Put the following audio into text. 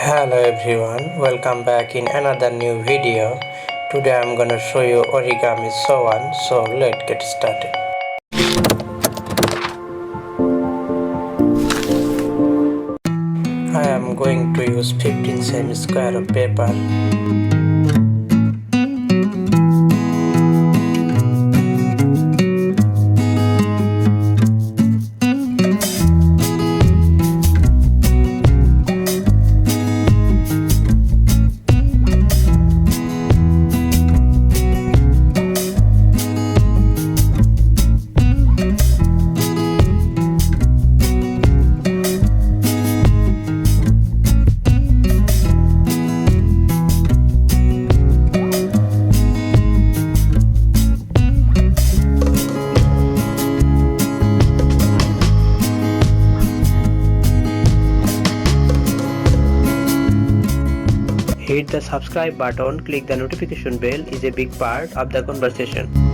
Hello everyone, welcome back in another new video. Today I'm gonna show you Origami Swan, so let's get started. I am going to use 15 cm square of paper. Hit the subscribe button, click the notification bell is a big part of the conversation.